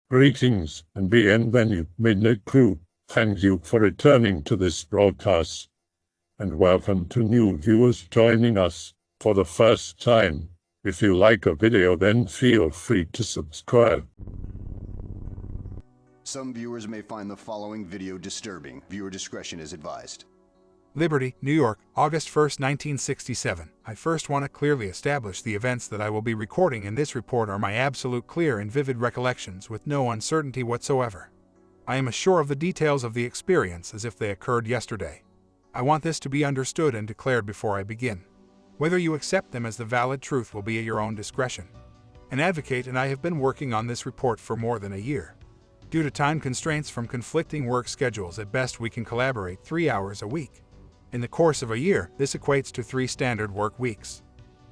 Greetings and bienvenue, MITZU. Thank you for returning to this broadcast, and welcome to new viewers joining us for the first time. If you like a video, then feel free to subscribe. Some viewers may find the following video disturbing. Viewer discretion is advised. Liberty, New York, August 1, 1967. I first want to clearly establish the events that I will be recording in this report are my absolute clear and vivid recollections with no uncertainty whatsoever. I am as sure of the details of the experience as if they occurred yesterday. I want this to be understood and declared before I begin. Whether you accept them as the valid truth will be at your own discretion. An advocate and I have been working on this report for more than a year. Due to time constraints from conflicting work schedules, at best we can collaborate 3 hours a week. In the course of a year, this equates to 3 standard work weeks.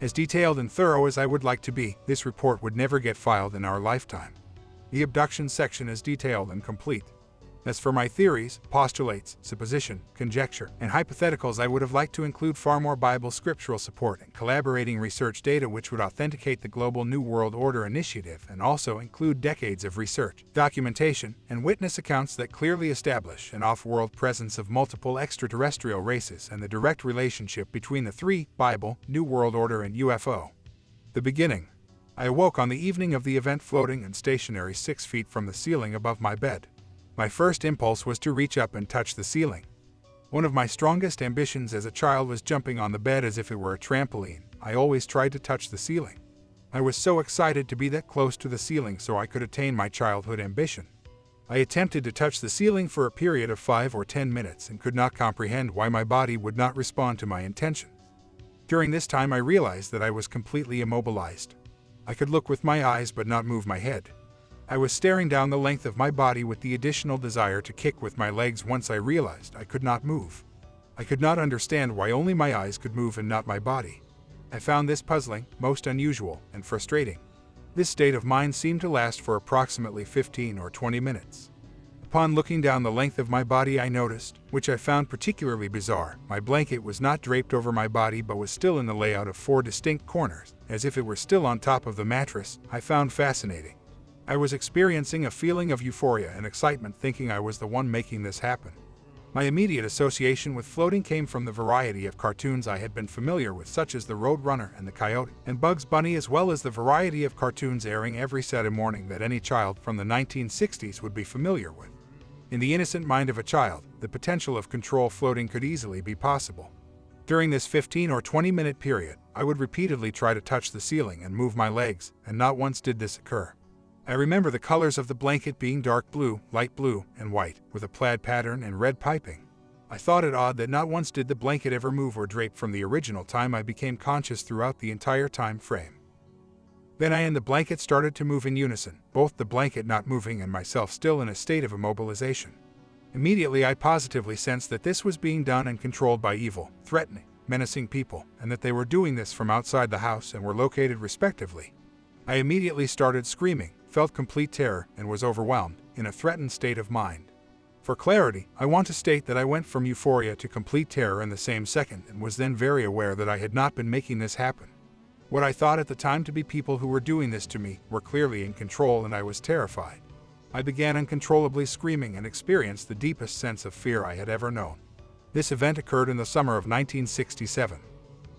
As detailed and thorough as I would like to be, this report would never get filed in our lifetime. The abduction section is detailed and complete. As for my theories, postulates, supposition, conjecture, and hypotheticals, I would have liked to include far more Bible scriptural support and collaborating research data which would authenticate the global New World Order initiative and also include decades of research, documentation, and witness accounts that clearly establish an off-world presence of multiple extraterrestrial races and the direct relationship between the 3, Bible, New World Order, and UFO. The beginning. I awoke on the evening of the event floating and stationary 6 feet from the ceiling above my bed. My first impulse was to reach up and touch the ceiling. One of my strongest ambitions as a child was jumping on the bed as if it were a trampoline. I always tried to touch the ceiling. I was so excited to be that close to the ceiling so I could attain my childhood ambition. I attempted to touch the ceiling for a period of 5 or 10 minutes and could not comprehend why my body would not respond to my intention. During this time I realized that I was completely immobilized. I could look with my eyes but not move my head. I was staring down the length of my body with the additional desire to kick with my legs once I realized I could not move. I could not understand why only my eyes could move and not my body. I found this puzzling, most unusual, and frustrating. This state of mind seemed to last for approximately 15 or 20 minutes. Upon looking down the length of my body, I noticed, which I found particularly bizarre, my blanket was not draped over my body but was still in the layout of 4 distinct corners, as if it were still on top of the mattress. I found fascinating. I was experiencing a feeling of euphoria and excitement thinking I was the one making this happen. My immediate association with floating came from the variety of cartoons I had been familiar with, such as the Roadrunner and the Coyote and Bugs Bunny, as well as the variety of cartoons airing every Saturday morning that any child from the 1960s would be familiar with. In the innocent mind of a child, the potential of control floating could easily be possible. During this 15 or 20-minute period, I would repeatedly try to touch the ceiling and move my legs, and not once did this occur. I remember the colors of the blanket being dark blue, light blue, and white, with a plaid pattern and red piping. I thought it odd that not once did the blanket ever move or drape from the original time I became conscious throughout the entire time frame. Then I and the blanket started to move in unison, both the blanket not moving and myself still in a state of immobilization. Immediately I positively sensed that this was being done and controlled by evil, threatening, menacing people, and that they were doing this from outside the house and were located respectively. I immediately started screaming, felt complete terror, and was overwhelmed, in a threatened state of mind. For clarity, I want to state that I went from euphoria to complete terror in the same second and was then very aware that I had not been making this happen. What I thought at the time to be people who were doing this to me were clearly in control and I was terrified. I began uncontrollably screaming and experienced the deepest sense of fear I had ever known. This event occurred in the summer of 1967.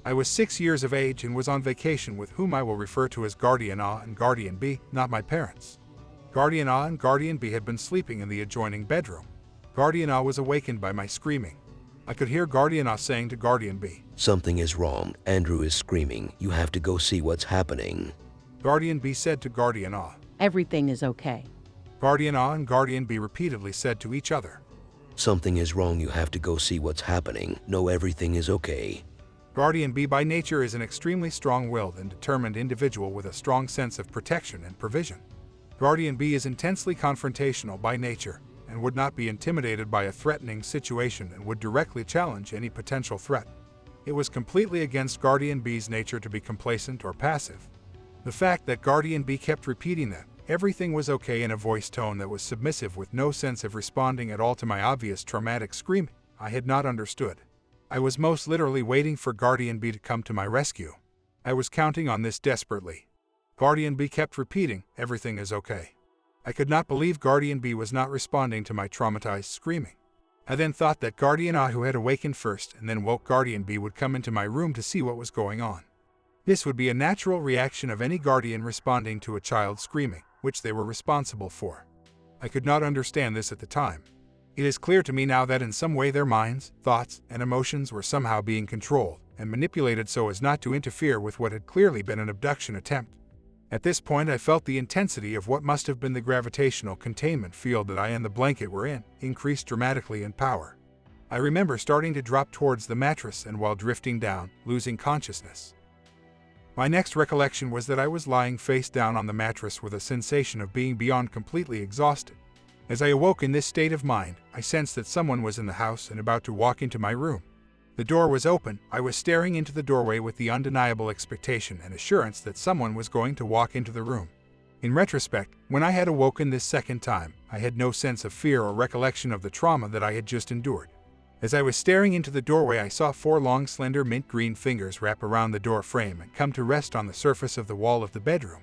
I was 6 years of age and was on vacation with whom I will refer to as Guardian A and Guardian B, not my parents. Guardian A and Guardian B had been sleeping in the adjoining bedroom. Guardian A was awakened by my screaming. I could hear Guardian A saying to Guardian B, "Something is wrong. Andrew is screaming. You have to go see what's happening." Guardian B said to Guardian A, "Everything is okay." Guardian A and Guardian B repeatedly said to each other, "Something is wrong. You have to go see what's happening. No, everything is okay." Guardian B by nature is an extremely strong-willed and determined individual with a strong sense of protection and provision. Guardian B is intensely confrontational by nature and would not be intimidated by a threatening situation and would directly challenge any potential threat. It was completely against Guardian B's nature to be complacent or passive. The fact that Guardian B kept repeating that everything was okay in a voice tone that was submissive with no sense of responding at all to my obvious traumatic screaming, I had not understood. I was most literally waiting for Guardian B to come to my rescue. I was counting on this desperately. Guardian B kept repeating, "Everything is okay. I could not believe Guardian B was not responding to my traumatized screaming. I then thought that Guardian A, who had awakened first and then woke Guardian B, would come into my room to see what was going on. This would be a natural reaction of any guardian responding to a child screaming, which they were responsible for. I could not understand this at the time. It is clear to me now that in some way their minds, thoughts, and emotions were somehow being controlled and manipulated so as not to interfere with what had clearly been an abduction attempt. At this point, I felt the intensity of what must have been the gravitational containment field that I and the blanket were in increased dramatically in power. I remember starting to drop towards the mattress and, while drifting down, losing consciousness. My next recollection was that I was lying face down on the mattress with a sensation of being beyond completely exhausted. As I awoke in this state of mind, I sensed that someone was in the house and about to walk into my room. The door was open. I was staring into the doorway with the undeniable expectation and assurance that someone was going to walk into the room. In retrospect, when I had awoken this second time, I had no sense of fear or recollection of the trauma that I had just endured. As I was staring into the doorway, I saw 4 long, slender, mint green fingers wrap around the door frame and come to rest on the surface of the wall of the bedroom.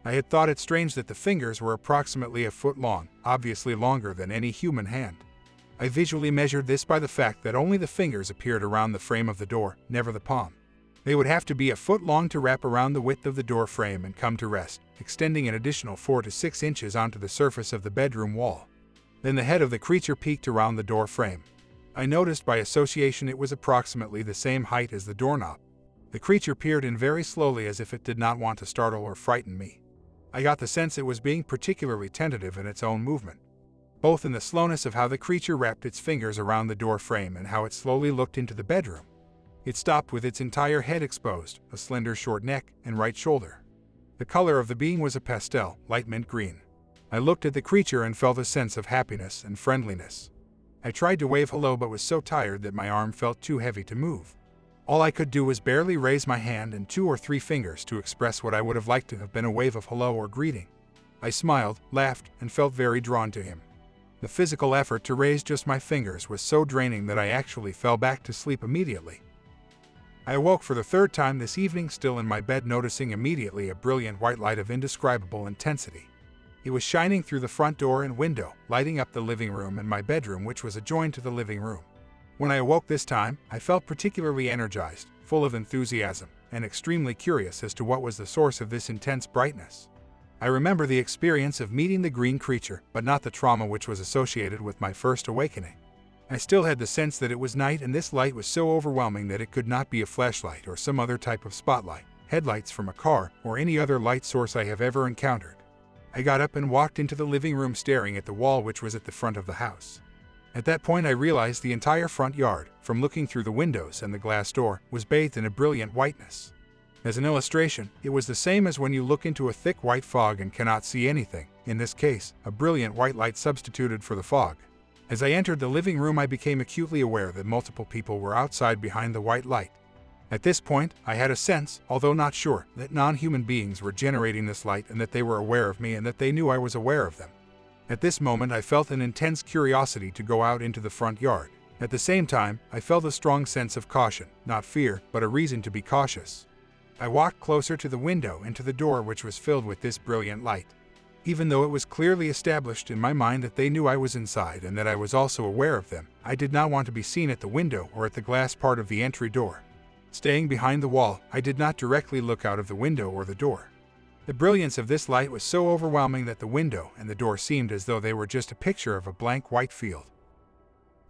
I had thought it strange that the fingers were approximately a foot long, obviously longer than any human hand. I visually measured this by the fact that only the fingers appeared around the frame of the door, never the palm. They would have to be a foot long to wrap around the width of the door frame and come to rest, extending an additional 4 to 6 inches onto the surface of the bedroom wall. Then the head of the creature peeked around the door frame. I noticed by association it was approximately the same height as the doorknob. The creature peered in very slowly as if it did not want to startle or frighten me. I got the sense it was being particularly tentative in its own movement, both in the slowness of how the creature wrapped its fingers around the door frame and how it slowly looked into the bedroom. It stopped with its entire head exposed, a slender short neck, and right shoulder. The color of the being was a pastel, light mint green. I looked at the creature and felt a sense of happiness and friendliness. I tried to wave hello but was so tired that my arm felt too heavy to move. All I could do was barely raise my hand and 2 or 3 fingers to express what I would have liked to have been a wave of hello or greeting. I smiled, laughed, and felt very drawn to him. The physical effort to raise just my fingers was so draining that I actually fell back to sleep immediately. I awoke for the 3rd time this evening, still in my bed, noticing immediately a brilliant white light of indescribable intensity. It was shining through the front door and window, lighting up the living room and my bedroom, which was adjoined to the living room. When I awoke this time, I felt particularly energized, full of enthusiasm, and extremely curious as to what was the source of this intense brightness. I remember the experience of meeting the green creature, but not the trauma which was associated with my first awakening. I still had the sense that it was night, and this light was so overwhelming that it could not be a flashlight or some other type of spotlight, headlights from a car, or any other light source I have ever encountered. I got up and walked into the living room, staring at the wall which was at the front of the house. At that point I realized the entire front yard, from looking through the windows and the glass door, was bathed in a brilliant whiteness. As an illustration, it was the same as when you look into a thick white fog and cannot see anything. In this case, a brilliant white light substituted for the fog. As I entered the living room, I became acutely aware that multiple people were outside behind the white light. At this point, I had a sense, although not sure, that non-human beings were generating this light and that they were aware of me and that they knew I was aware of them. At this moment, I felt an intense curiosity to go out into the front yard. At the same time, I felt a strong sense of caution, not fear, but a reason to be cautious. I walked closer to the window and to the door, which was filled with this brilliant light. Even though it was clearly established in my mind that they knew I was inside and that I was also aware of them, I did not want to be seen at the window or at the glass part of the entry door. Staying behind the wall, I did not directly look out of the window or the door. The brilliance of this light was so overwhelming that the window and the door seemed as though they were just a picture of a blank white field.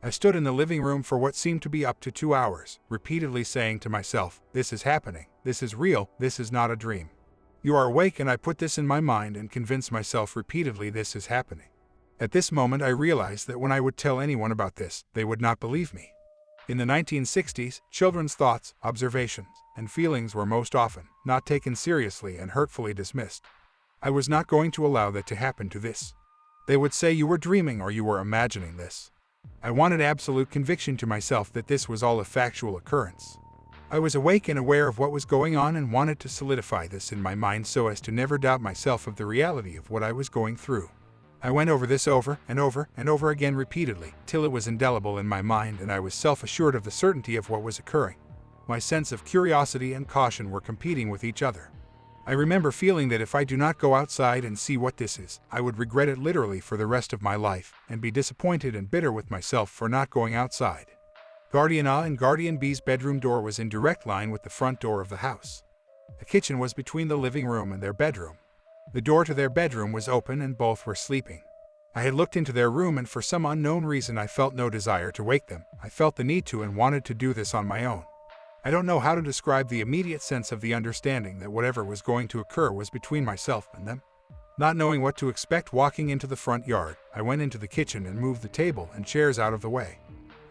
I stood in the living room for what seemed to be up to 2 hours, repeatedly saying to myself, "This is happening, this is real, this is not a dream. You are awake," and I put this in my mind and convinced myself repeatedly this is happening. At this moment I realized that when I would tell anyone about this, they would not believe me. In the 1960s, children's thoughts, observations, and feelings were most often not taken seriously and hurtfully dismissed. I was not going to allow that to happen to this. They would say you were dreaming or you were imagining this. I wanted absolute conviction to myself that this was all a factual occurrence. I was awake and aware of what was going on and wanted to solidify this in my mind so as to never doubt myself of the reality of what I was going through. I went over this over and over and over again repeatedly, till it was indelible in my mind and I was self-assured of the certainty of what was occurring. My sense of curiosity and caution were competing with each other. I remember feeling that if I do not go outside and see what this is, I would regret it literally for the rest of my life, and be disappointed and bitter with myself for not going outside. Guardian A and Guardian B's bedroom door was in direct line with the front door of the house. The kitchen was between the living room and their bedroom. The door to their bedroom was open and both were sleeping. I had looked into their room and for some unknown reason I felt no desire to wake them. I felt the need to and wanted to do this on my own. I don't know how to describe the immediate sense of the understanding that whatever was going to occur was between myself and them. Not knowing what to expect walking into the front yard, I went into the kitchen and moved the table and chairs out of the way.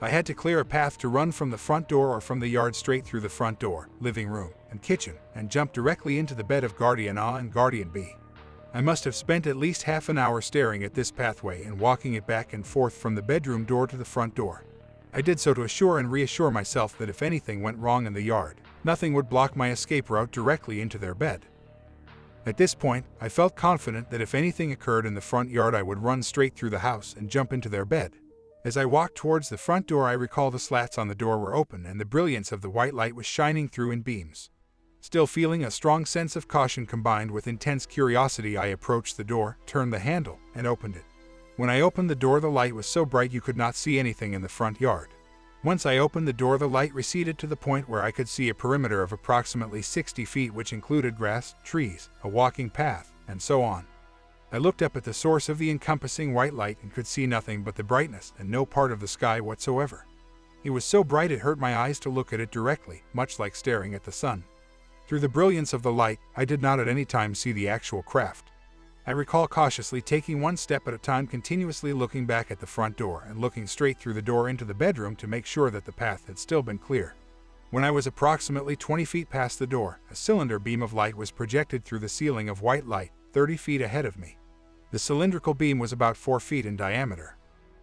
I had to clear a path to run from the front door or from the yard straight through the front door, living room, and kitchen, and jump directly into the bed of Guardian A and Guardian B. I must have spent at least half an hour staring at this pathway and walking it back and forth from the bedroom door to the front door. I did so to assure and reassure myself that if anything went wrong in the yard, nothing would block my escape route directly into their bed. At this point, I felt confident that if anything occurred in the front yard I would run straight through the house and jump into their bed. As I walked towards the front door I recall the slats on the door were open and the brilliance of the white light was shining through in beams. Still feeling a strong sense of caution combined with intense curiosity I approached the door, turned the handle, and opened it. When I opened the door the light was so bright you could not see anything in the front yard. Once I opened the door the light receded to the point where I could see a perimeter of approximately 60 feet which included grass, trees, a walking path, and so on. I looked up at the source of the encompassing white light and could see nothing but the brightness and no part of the sky whatsoever. It was so bright it hurt my eyes to look at it directly, much like staring at the sun. Through the brilliance of the light, I did not at any time see the actual craft. I recall cautiously taking one step at a time, continuously looking back at the front door and looking straight through the door into the bedroom to make sure that the path had still been clear. When I was approximately 20 feet past the door, a cylinder beam of light was projected through the ceiling of white light, 30 feet ahead of me. The cylindrical beam was about 4 feet in diameter.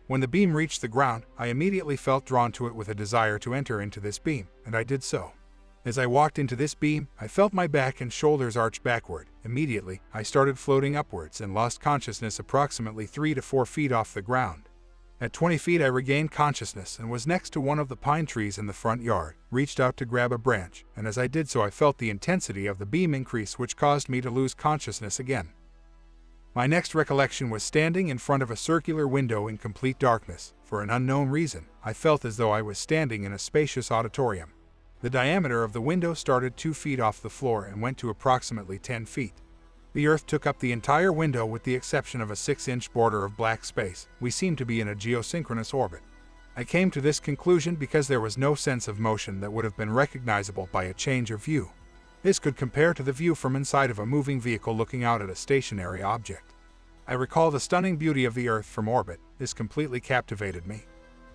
When the beam reached the ground, I immediately felt drawn to it with a desire to enter into this beam, and I did so. As I walked into this beam, I felt my back and shoulders arch backward. Immediately, I started floating upwards and lost consciousness approximately 3 to 4 feet off the ground. At 20 feet I regained consciousness and was next to one of the pine trees in the front yard, reached out to grab a branch, and as I did so I felt the intensity of the beam increase which caused me to lose consciousness again. My next recollection was standing in front of a circular window in complete darkness. For an unknown reason, I felt as though I was standing in a spacious auditorium. The diameter of the window started 2 feet off the floor and went to approximately 10 feet. The earth took up the entire window with the exception of a 6-inch border of black space. We seemed to be in a geosynchronous orbit. I came to this conclusion because there was no sense of motion that would have been recognizable by a change of view. This could compare to the view from inside of a moving vehicle looking out at a stationary object. I recall the stunning beauty of the earth from orbit. This completely captivated me.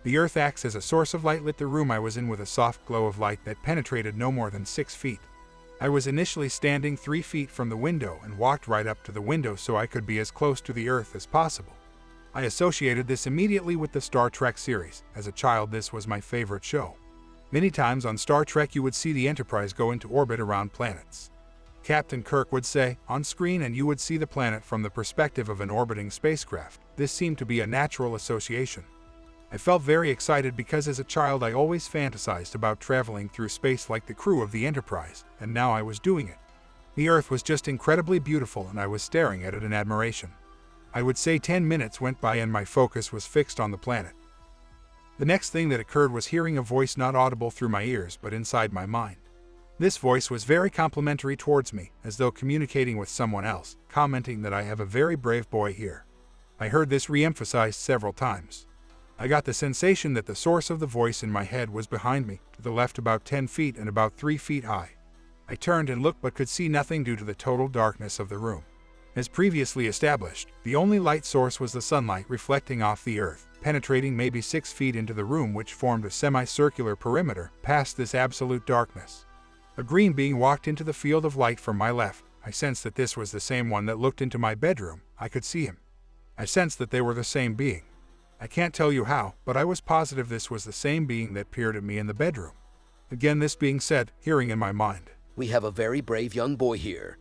The earth acts as a source of light, lit the room I was in with a soft glow of light that penetrated no more than 6 feet. I was initially standing 3 feet from the window and walked right up to the window so I could be as close to the earth as possible. I associated this immediately with the Star Trek series. As a child, this was my favorite show. Many times on Star Trek you would see the Enterprise go into orbit around planets. Captain Kirk would say, on screen, and you would see the planet from the perspective of an orbiting spacecraft. This seemed to be a natural association. I felt very excited because as a child I always fantasized about traveling through space like the crew of the Enterprise, and now I was doing it. The Earth was just incredibly beautiful and I was staring at it in admiration. I would say 10 minutes went by and my focus was fixed on the planet. The next thing that occurred was hearing a voice not audible through my ears but inside my mind. This voice was very complimentary towards me, as though communicating with someone else, commenting that I have a very brave boy here. I heard this re-emphasized several times. I got the sensation that the source of the voice in my head was behind me, to the left about 10 feet and about 3 feet high. I turned and looked but could see nothing due to the total darkness of the room. As previously established, the only light source was the sunlight reflecting off the earth, penetrating maybe 6 feet into the room which formed a semicircular perimeter past this absolute darkness. A green being walked into the field of light from my left. I sensed that this was the same one that looked into my bedroom. I could see him. I sensed that they were the same being. I can't tell you how, but I was positive this was the same being that peered at me in the bedroom. Again, this being said, hearing in my mind, "We have a very brave young boy here."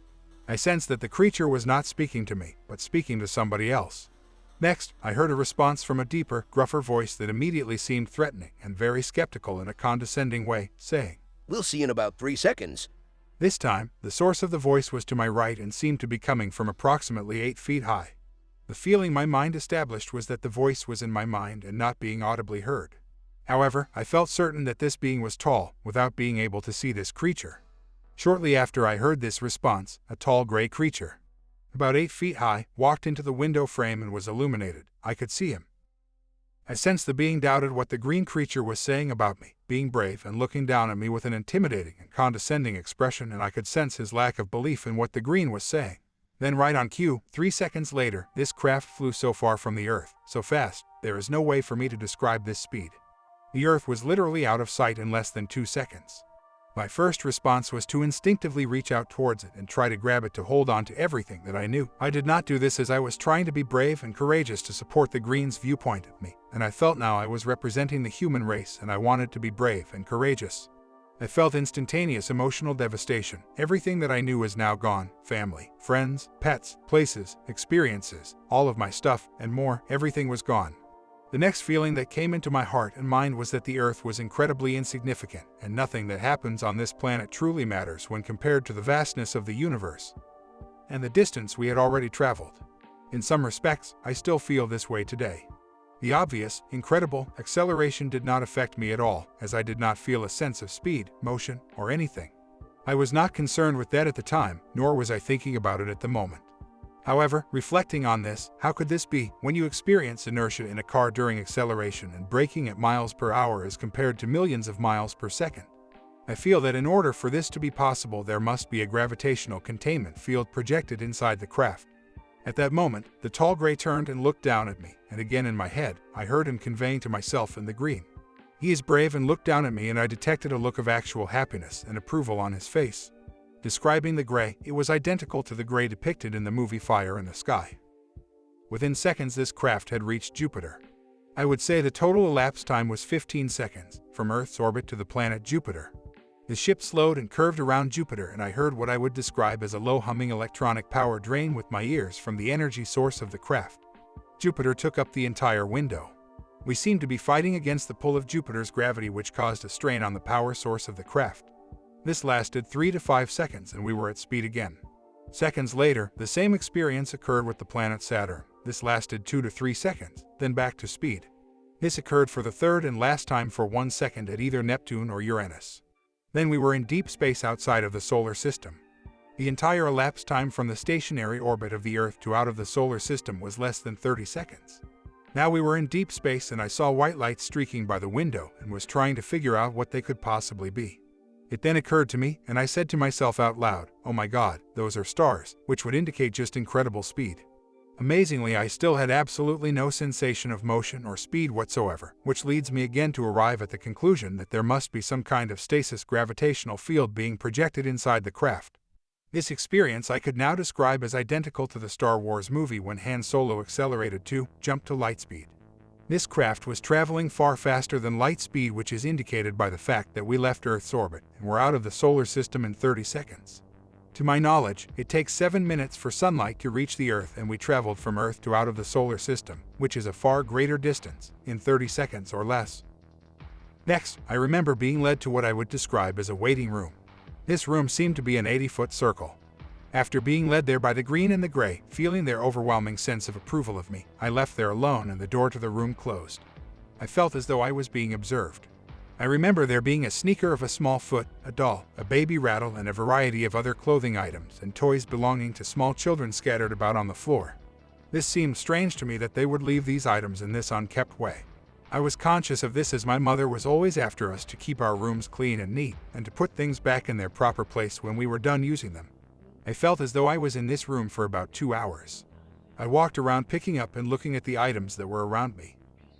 I sensed that the creature was not speaking to me, but speaking to somebody else. Next, I heard a response from a deeper, gruffer voice that immediately seemed threatening and very skeptical in a condescending way, saying, "We'll see in about 3 seconds." This time, the source of the voice was to my right and seemed to be coming from approximately 8 feet high. The feeling my mind established was that the voice was in my mind and not being audibly heard. However, I felt certain that this being was tall, without being able to see this creature. Shortly after I heard this response, a tall gray creature, about 8 feet high, walked into the window frame and was illuminated. I could see him. I sensed the being doubted what the green creature was saying about me, being brave and looking down at me with an intimidating and condescending expression, and I could sense his lack of belief in what the green was saying. Then right on cue, 3 seconds later, this craft flew so far from the Earth, so fast, there is no way for me to describe this speed. The Earth was literally out of sight in less than 2 seconds. My first response was to instinctively reach out towards it and try to grab it to hold on to everything that I knew. I did not do this as I was trying to be brave and courageous to support the green's viewpoint of me, and I felt now I was representing the human race and I wanted to be brave and courageous. I felt instantaneous emotional devastation. Everything that I knew was now gone. Family, friends, pets, places, experiences, all of my stuff, and more, everything was gone. The next feeling that came into my heart and mind was that the Earth was incredibly insignificant, and nothing that happens on this planet truly matters when compared to the vastness of the universe and the distance we had already traveled. In some respects, I still feel this way today. The obvious, incredible acceleration did not affect me at all, as I did not feel a sense of speed, motion, or anything. I was not concerned with that at the time, nor was I thinking about it at the moment. However, reflecting on this, how could this be when you experience inertia in a car during acceleration and braking at miles per hour as compared to millions of miles per second? I feel that in order for this to be possible, there must be a gravitational containment field projected inside the craft. At that moment, the tall gray turned and looked down at me, and again in my head, I heard him conveying to myself in the green, "He is brave," and looked down at me, and I detected a look of actual happiness and approval on his face. Describing the gray, it was identical to the gray depicted in the movie Fire in the Sky. Within seconds, this craft had reached Jupiter. I would say the total elapsed time was 15 seconds, from Earth's orbit to the planet Jupiter. The ship slowed and curved around Jupiter, and I heard what I would describe as a low-humming electronic power drain with my ears from the energy source of the craft. Jupiter took up the entire window. We seemed to be fighting against the pull of Jupiter's gravity, which caused a strain on the power source of the craft. This lasted 3 to 5 seconds, and we were at speed again. Seconds later, the same experience occurred with the planet Saturn. This lasted 2 to 3 seconds, then back to speed. This occurred for the third and last time for 1 second at either Neptune or Uranus. Then we were in deep space outside of the solar system. The entire elapsed time from the stationary orbit of the Earth to out of the solar system was less than 30 seconds. Now we were in deep space, and I saw white lights streaking by the window and was trying to figure out what they could possibly be. It then occurred to me, and I said to myself out loud, "Oh my God, those are stars," which would indicate just incredible speed. Amazingly, I still had absolutely no sensation of motion or speed whatsoever, which leads me again to arrive at the conclusion that there must be some kind of stasis gravitational field being projected inside the craft. This experience I could now describe as identical to the Star Wars movie when Han Solo accelerated to jump to light speed. This craft was traveling far faster than light speed, which is indicated by the fact that we left Earth's orbit and were out of the solar system in 30 seconds. To my knowledge, it takes 7 minutes for sunlight to reach the Earth, and we traveled from Earth to out of the solar system, which is a far greater distance, in 30 seconds or less. Next, I remember being led to what I would describe as a waiting room. This room seemed to be an 80-foot circle. After being led there by the green and the gray, feeling their overwhelming sense of approval of me, I left there alone and the door to the room closed. I felt as though I was being observed. I remember there being a sneaker of a small foot, a doll, a baby rattle, and a variety of other clothing items and toys belonging to small children scattered about on the floor. This seemed strange to me that they would leave these items in this unkept way. I was conscious of this as my mother was always after us to keep our rooms clean and neat, and to put things back in their proper place when we were done using them. I felt as though I was in this room for about 2 hours. I walked around picking up and looking at the items that were around me.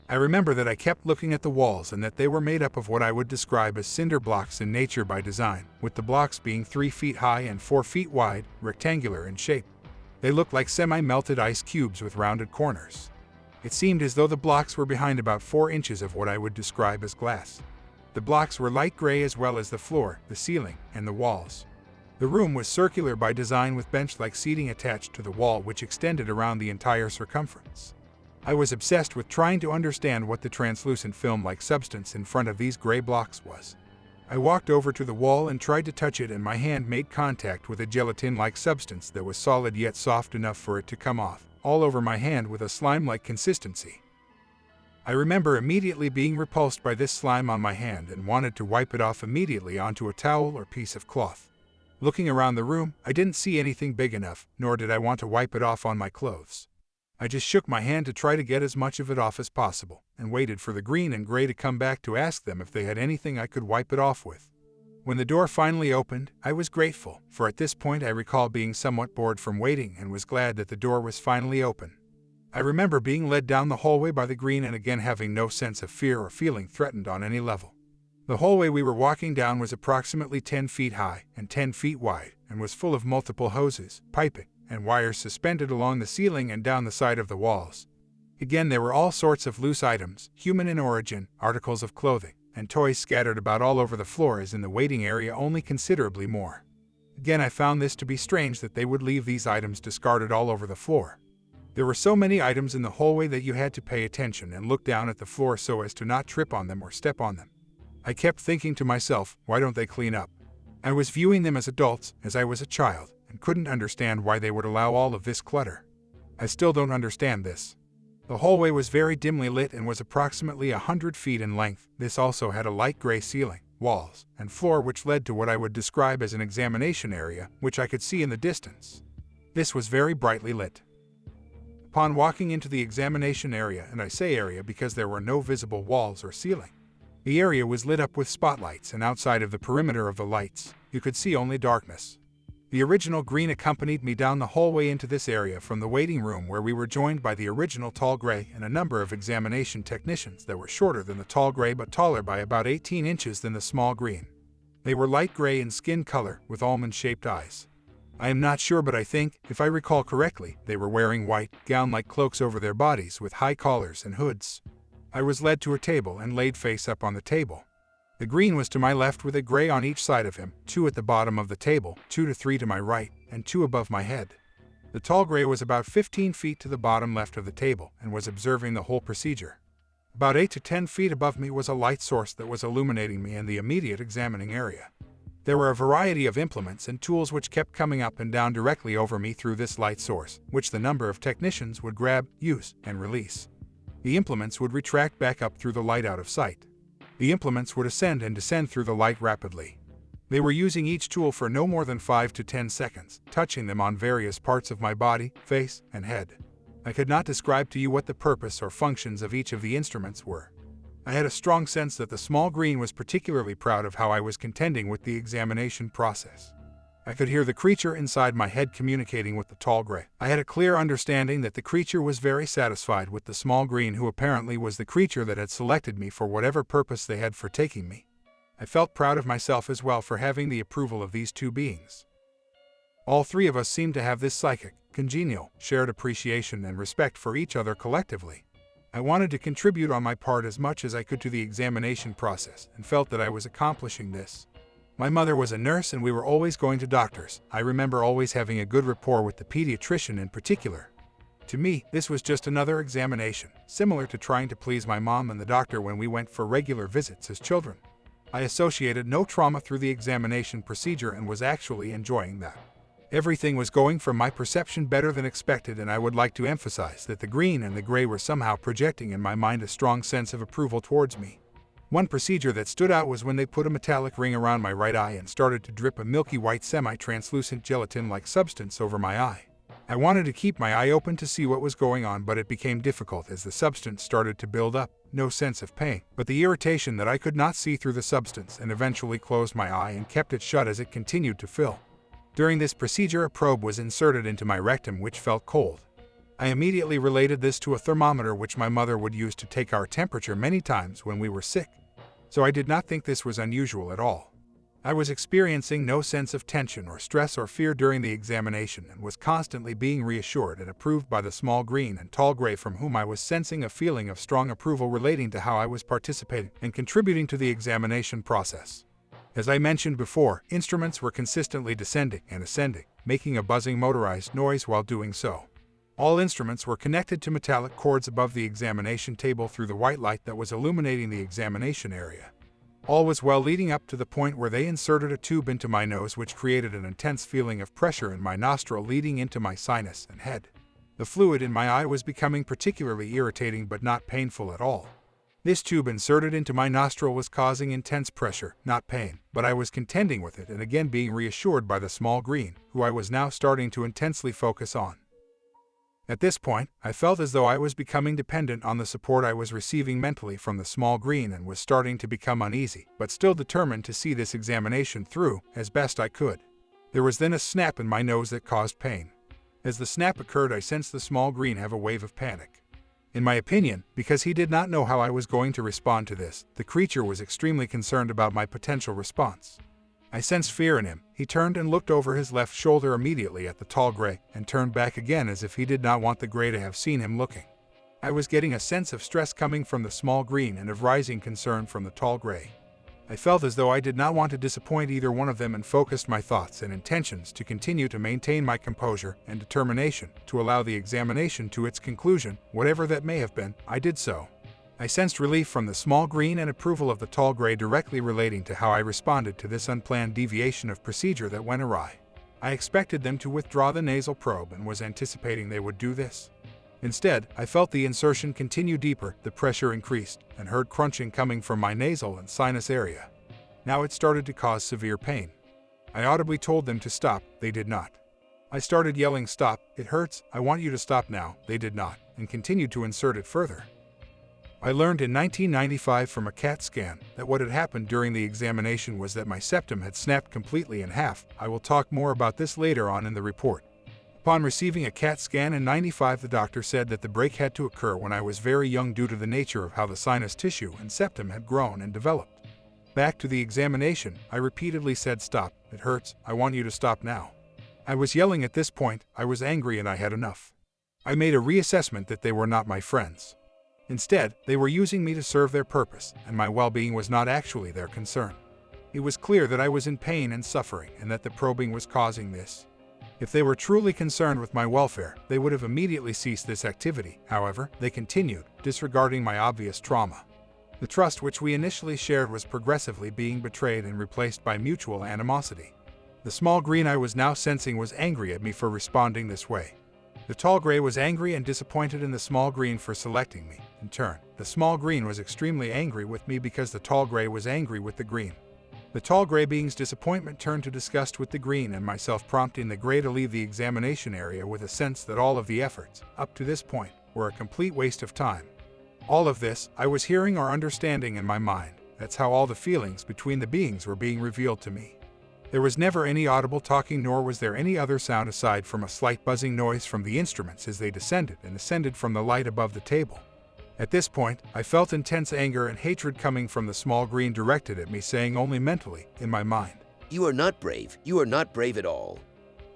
I remember that I kept looking at the walls and that they were made up of what I would describe as cinder blocks in nature by design, with the blocks being 3 feet high and 4 feet wide, rectangular in shape. They looked like semi-melted ice cubes with rounded corners. It seemed as though the blocks were behind about 4 inches of what I would describe as glass. The blocks were light gray, as well as the floor, the ceiling, and the walls. The room was circular by design, with bench-like seating attached to the wall which extended around the entire circumference. I was obsessed with trying to understand what the translucent film-like substance in front of these gray blocks was. I walked over to the wall and tried to touch it, and my hand made contact with a gelatin-like substance that was solid yet soft enough for it to come off, all over my hand with a slime-like consistency. I remember immediately being repulsed by this slime on my hand and wanted to wipe it off immediately onto a towel or piece of cloth. Looking around the room, I didn't see anything big enough, nor did I want to wipe it off on my clothes. I just shook my hand to try to get as much of it off as possible, and waited for the green and gray to come back to ask them if they had anything I could wipe it off with. When the door finally opened, I was grateful, for at this point I recall being somewhat bored from waiting and was glad that the door was finally open. I remember being led down the hallway by the green and again having no sense of fear or feeling threatened on any level. The hallway we were walking down was approximately 10 feet high and 10 feet wide, and was full of multiple hoses, piping, and wires suspended along the ceiling and down the side of the walls. Again, there were all sorts of loose items, human in origin, articles of clothing, and toys scattered about all over the floor, as in the waiting area, only considerably more. Again, I found this to be strange that they would leave these items discarded all over the floor. There were so many items in the hallway that you had to pay attention and look down at the floor so as to not trip on them or step on them. I kept thinking to myself, why don't they clean up? I was viewing them as adults, as I was a child, and couldn't understand why they would allow all of this clutter. I still don't understand this. The hallway was very dimly lit and was approximately 100 feet in length. This also had a light gray ceiling, walls, and floor, which led to what I would describe as an examination area, which I could see in the distance. This was very brightly lit. Upon walking into the examination area, and I say area because there were no visible walls or ceiling, the area was lit up with spotlights, and outside of the perimeter of the lights, you could see only darkness. The original green accompanied me down the hallway into this area from the waiting room, where we were joined by the original tall gray and a number of examination technicians that were shorter than the tall gray but taller by about 18 inches than the small green. They were light gray in skin color with almond-shaped eyes. I am not sure, but I think, if I recall correctly, they were wearing white, gown-like cloaks over their bodies with high collars and hoods. I was led to a table and laid face up on the table. The green was to my left with a gray on each side of him, 2 at the bottom of the table, 2 to 3 to my right, and 2 above my head. The tall gray was about 15 feet to the bottom left of the table and was observing the whole procedure. About 8 to 10 feet above me was a light source that was illuminating me in the immediate examining area. There were a variety of implements and tools which kept coming up and down directly over me through this light source, which the number of technicians would grab, use, and release. The implements would retract back up through the light out of sight. The implements would ascend and descend through the light rapidly. They were using each tool for no more than 5 to 10 seconds, touching them on various parts of my body, face, and head. I could not describe to you what the purpose or functions of each of the instruments were. I had a strong sense that the small green was particularly proud of how I was contending with the examination process. I could hear the creature inside my head communicating with the tall gray. I had a clear understanding that the creature was very satisfied with the small green, who apparently was the creature that had selected me for whatever purpose they had for taking me. I felt proud of myself as well for having the approval of these two beings. All three of us seemed to have this psychic, congenial, shared appreciation and respect for each other collectively. I wanted to contribute on my part as much as I could to the examination process and felt that I was accomplishing this. My mother was a nurse and we were always going to doctors. I remember always having a good rapport with the pediatrician in particular. To me, this was just another examination, similar to trying to please my mom and the doctor when we went for regular visits as children. I associated no trauma through the examination procedure and was actually enjoying that. Everything was going from my perception better than expected, and I would like to emphasize that the green and the gray were somehow projecting in my mind a strong sense of approval towards me. One procedure that stood out was when they put a metallic ring around my right eye and started to drip a milky white semi-translucent gelatin-like substance over my eye. I wanted to keep my eye open to see what was going on, but it became difficult as the substance started to build up. No sense of pain, but the irritation that I could not see through the substance, and eventually closed my eye and kept it shut as it continued to fill. During this procedure, a probe was inserted into my rectum which felt cold. I immediately related this to a thermometer which my mother would use to take our temperature many times when we were sick. So I did not think this was unusual at all. I was experiencing no sense of tension or stress or fear during the examination and was constantly being reassured and approved by the small green and tall gray, from whom I was sensing a feeling of strong approval relating to how I was participating and contributing to the examination process. As I mentioned before, instruments were consistently descending and ascending, making a buzzing motorized noise while doing so. All instruments were connected to metallic cords above the examination table through the white light that was illuminating the examination area. All was well leading up to the point where they inserted a tube into my nose, which created an intense feeling of pressure in my nostril leading into my sinus and head. The fluid in my eye was becoming particularly irritating but not painful at all. This tube inserted into my nostril was causing intense pressure, not pain, but I was contending with it and again being reassured by the small green, who I was now starting to intensely focus on. At this point, I felt as though I was becoming dependent on the support I was receiving mentally from the small green and was starting to become uneasy, but still determined to see this examination through as best I could. There was then a snap in my nose that caused pain. As the snap occurred, I sensed the small green have a wave of panic. In my opinion, because he did not know how I was going to respond to this, the creature was extremely concerned about my potential response. I sensed fear in him. He turned and looked over his left shoulder immediately at the tall gray, and turned back again as if he did not want the gray to have seen him looking. I was getting a sense of stress coming from the small green and of rising concern from the tall gray. I felt as though I did not want to disappoint either one of them and focused my thoughts and intentions to continue to maintain my composure and determination to allow the examination to its conclusion, whatever that may have been. I did so. I sensed relief from the small green and approval of the tall gray directly relating to how I responded to this unplanned deviation of procedure that went awry. I expected them to withdraw the nasal probe and was anticipating they would do this. Instead, I felt the insertion continue deeper, the pressure increased, and heard crunching coming from my nasal and sinus area. Now it started to cause severe pain. I audibly told them to stop. They did not. I started yelling, "Stop, it hurts, I want you to stop now." They did not, and continued to insert it further. I learned in 1995 from a CAT scan that what had happened during the examination was that my septum had snapped completely in half. I will talk more about this later on in the report. Upon receiving a CAT scan in 95, the doctor said that the break had to occur when I was very young due to the nature of how the sinus tissue and septum had grown and developed. Back to the examination, I repeatedly said, "Stop, it hurts, I want you to stop now." I was yelling at this point. I was angry and I had enough. I made a reassessment that they were not my friends. Instead, they were using me to serve their purpose, and my well-being was not actually their concern. It was clear that I was in pain and suffering, and that the probing was causing this. If they were truly concerned with my welfare, they would have immediately ceased this activity. However, they continued, disregarding my obvious trauma. The trust which we initially shared was progressively being betrayed and replaced by mutual animosity. The small green I was now sensing was angry at me for responding this way. The tall gray was angry and disappointed in the small green for selecting me. In turn, the small green was extremely angry with me because the tall gray was angry with the green. The tall gray being's disappointment turned to disgust with the green and myself, prompting the gray to leave the examination area with a sense that all of the efforts, up to this point, were a complete waste of time. All of this, I was hearing or understanding in my mind. That's how all the feelings between the beings were being revealed to me. There was never any audible talking, nor was there any other sound aside from a slight buzzing noise from the instruments as they descended and ascended from the light above the table. At this point, I felt intense anger and hatred coming from the small green directed at me, saying only mentally, in my mind, You are not brave. You are not brave at all.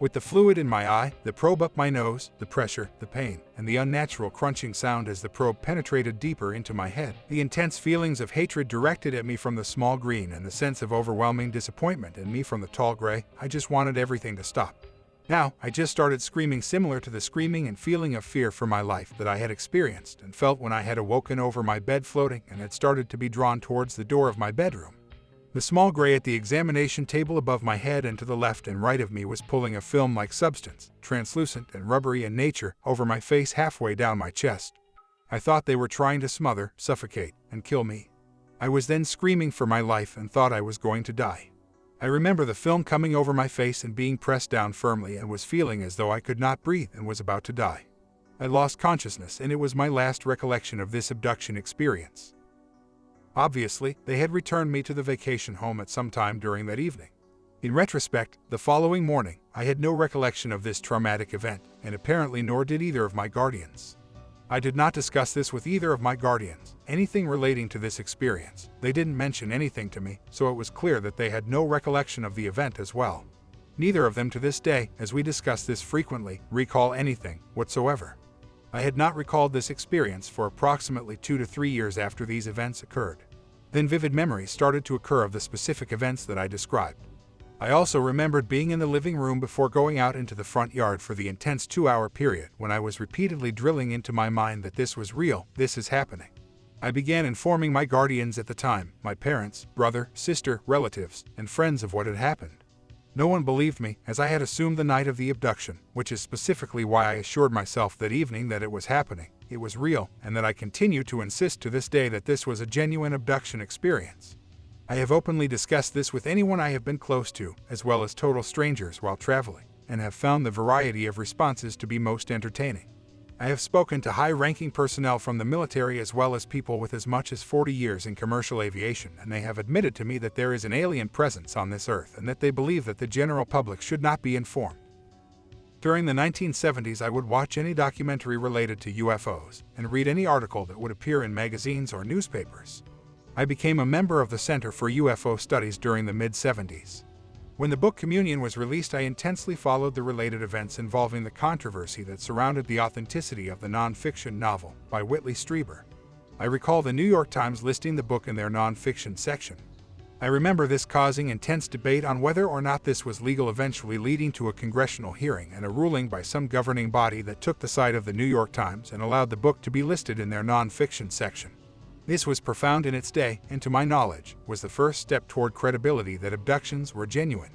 With the fluid in my eye, the probe up my nose, the pressure, the pain, and the unnatural crunching sound as the probe penetrated deeper into my head, the intense feelings of hatred directed at me from the small green and the sense of overwhelming disappointment in me from the tall gray, I just wanted everything to stop. Now, I just started screaming, similar to the screaming and feeling of fear for my life that I had experienced and felt when I had awoken over my bed floating and had started to be drawn towards the door of my bedroom. The small gray at the examination table above my head and to the left and right of me was pulling a film-like substance, translucent and rubbery in nature, over my face halfway down my chest. I thought they were trying to smother, suffocate, and kill me. I was then screaming for my life and thought I was going to die. I remember the film coming over my face and being pressed down firmly and was feeling as though I could not breathe and was about to die. I lost consciousness and it was my last recollection of this abduction experience. Obviously, they had returned me to the vacation home at some time during that evening. In retrospect, the following morning, I had no recollection of this traumatic event, and apparently nor did either of my guardians. I did not discuss this with either of my guardians, anything relating to this experience. They didn't mention anything to me, so it was clear that they had no recollection of the event as well. Neither of them to this day, as we discuss this frequently, recall anything whatsoever. I had not recalled this experience for approximately 2 to 3 years after these events occurred. Then vivid memories started to occur of the specific events that I described. I also remembered being in the living room before going out into the front yard for the intense 2-hour period when I was repeatedly drilling into my mind that this was real, this is happening. I began informing my guardians at the time, my parents, brother, sister, relatives, and friends of what had happened. No one believed me, as I had assumed the night of the abduction, which is specifically why I assured myself that evening that it was happening, it was real, and that I continue to insist to this day that this was a genuine abduction experience. I have openly discussed this with anyone I have been close to, as well as total strangers while traveling, and have found the variety of responses to be most entertaining. I have spoken to high-ranking personnel from the military as well as people with as much as 40 years in commercial aviation, and they have admitted to me that there is an alien presence on this earth and that they believe that the general public should not be informed. During the 1970s, I would watch any documentary related to UFOs and read any article that would appear in magazines or newspapers. I became a member of the Center for UFO Studies during the mid-70s. When the book Communion was released, I intensely followed the related events involving the controversy that surrounded the authenticity of the non-fiction novel by Whitley Strieber. I recall the New York Times listing the book in their non-fiction section. I remember this causing intense debate on whether or not this was legal, eventually leading to a congressional hearing and a ruling by some governing body that took the side of the New York Times and allowed the book to be listed in their non-fiction section. This was profound in its day, and to my knowledge, was the first step toward credibility that abductions were genuine.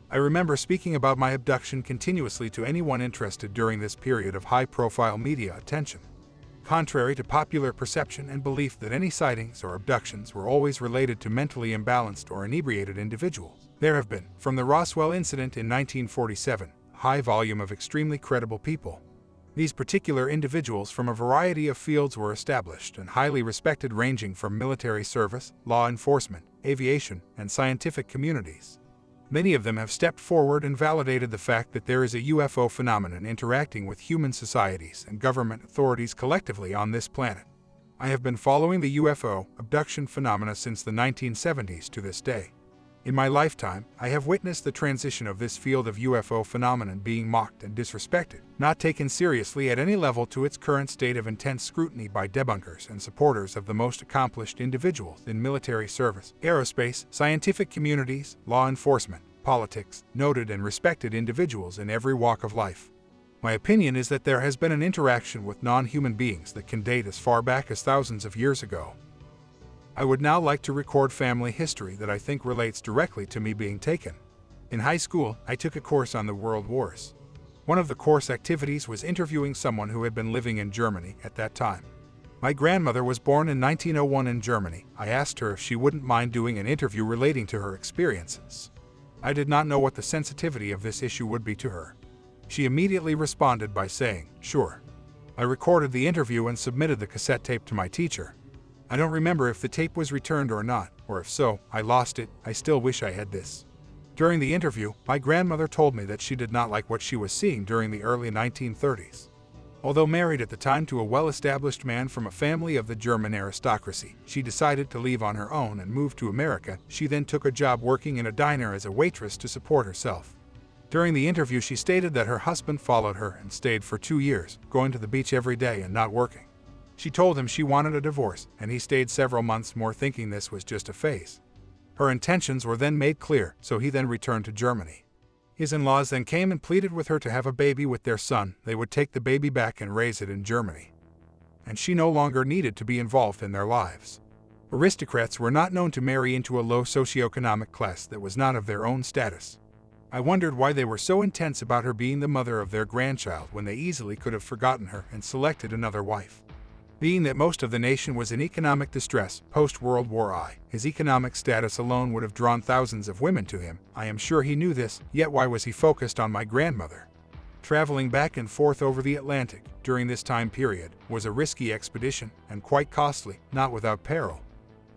I remember speaking about my abduction continuously to anyone interested during this period of high-profile media attention. Contrary to popular perception and belief that any sightings or abductions were always related to mentally imbalanced or inebriated individuals, there have been, from the Roswell incident in 1947, a high volume of extremely credible people. These particular individuals from a variety of fields were established and highly respected, ranging from military service, law enforcement, aviation, and scientific communities. Many of them have stepped forward and validated the fact that there is a UFO phenomenon interacting with human societies and government authorities collectively on this planet. I have been following the UFO abduction phenomena since the 1970s to this day. In my lifetime, I have witnessed the transition of this field of UFO phenomenon being mocked and disrespected, not taken seriously at any level, to its current state of intense scrutiny by debunkers and supporters of the most accomplished individuals in military service, aerospace, scientific communities, law enforcement, politics, noted and respected individuals in every walk of life. My opinion is that there has been an interaction with non-human beings that can date as far back as thousands of years ago. I would now like to record family history that I think relates directly to me being taken. In high school, I took a course on the World Wars. One of the course activities was interviewing someone who had been living in Germany at that time. My grandmother was born in 1901 in Germany. I asked her if she wouldn't mind doing an interview relating to her experiences. I did not know what the sensitivity of this issue would be to her. She immediately responded by saying, "Sure." I recorded the interview and submitted the cassette tape to my teacher. I don't remember if the tape was returned or not, or if so, I lost it. I still wish I had this. During the interview, my grandmother told me that she did not like what she was seeing during the early 1930s. Although married at the time to a well-established man from a family of the German aristocracy, she decided to leave on her own and move to America. She then took a job working in a diner as a waitress to support herself. During the interview, she stated that her husband followed her and stayed for 2 years, going to the beach every day and not working. She told him she wanted a divorce, and he stayed several months more, thinking this was just a phase. Her intentions were then made clear, so he then returned to Germany. His in-laws then came and pleaded with her to have a baby with their son. They would take the baby back and raise it in Germany. And she no longer needed to be involved in their lives. Aristocrats were not known to marry into a low socioeconomic class that was not of their own status. I wondered why they were so intense about her being the mother of their grandchild when they easily could have forgotten her and selected another wife. Being that most of the nation was in economic distress post-World War I, his economic status alone would have drawn thousands of women to him. I am sure he knew this, yet why was he focused on my grandmother? Traveling back and forth over the Atlantic during this time period was a risky expedition and quite costly, not without peril.